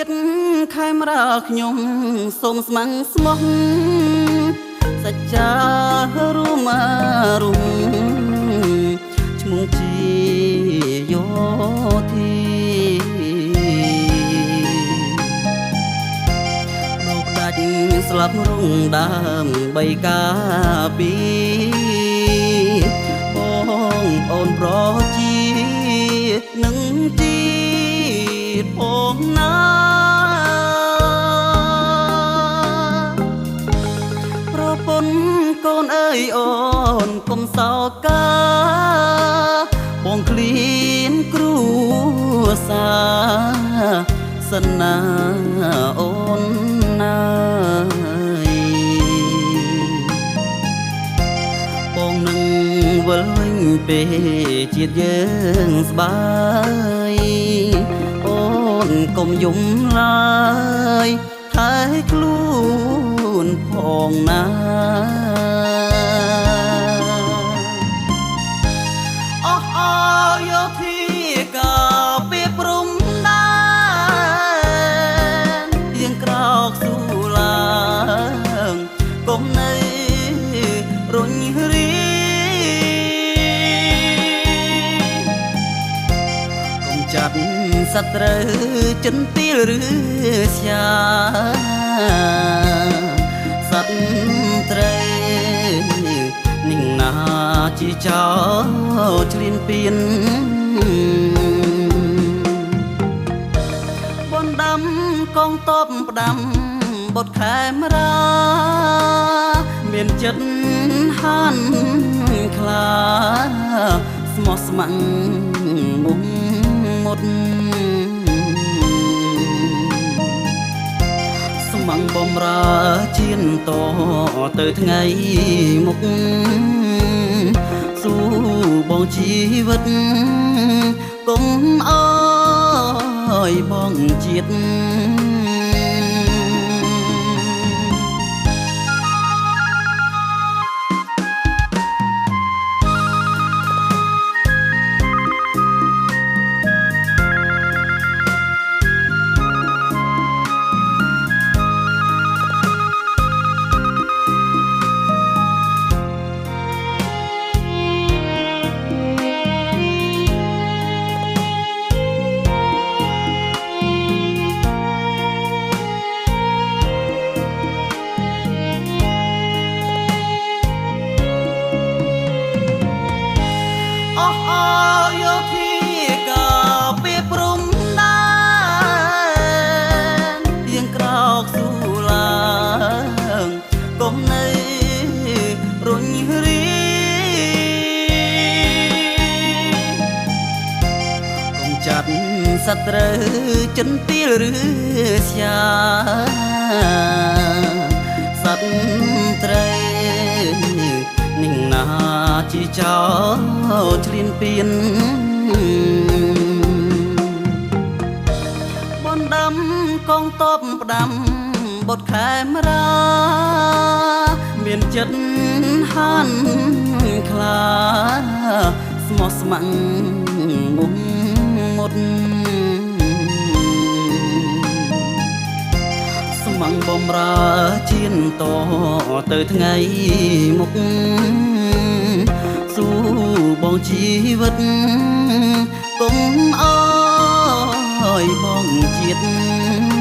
ជាតិខែមរាខ្ញុំសូមស្ម័គ្រស្មោះសច្ចារួមរួមឈ្មោះជាយោធីលោកដាច់ស្លាប់រងដើមបីកាពីបងអូនប្រជានឹងជាតិផងណាប្រពន្ធកូនអើយអូនកុំសោកាបងឃ្លានគ្រួសារសនាអូនណាយបងនឹងវិលវិញពេលជាតិយើងស្បាយអូនកុំយំឡើយថែខ្លួនផងណាអស់អយោធាក៏ពីព្រំដែនយើងក្រោកស៊ូឡើងកុំនៅរុញរីចាត់សត្រូវចិនទីលឬស្យាសត្រីនឹងណាជាចោឆ្លៀនពៀនបណ្ដាំកងតបផ្ដាំបុតខេមរាមានចិត្តហានខ្លាស្មោះស្ម័គ្រមុខមុតស្មងបំរើជៀនតទៅថ្ងៃមុខស៊ូបងជីវិតកុំអើយបងជាតិយោធាក៏ពីព្រំដែនយើងក្រោកស៊ូឡើងកុំនៅរុញរីកុំចាត់សត្រូវចិនទីលឬស្យាសត្រីនឹងណាជាចោឆ្លៀនពៀនបណ្ដាំកងតបផ្ដាំបុតខេមរាមានចិត្តហានខ្លាស្មោះស្ម័គ្រមុខមុតស្មងបំរើជៀនតទៅថ្ងៃមុខស៊ូបងជីវិតកុំអើយបងជាតិ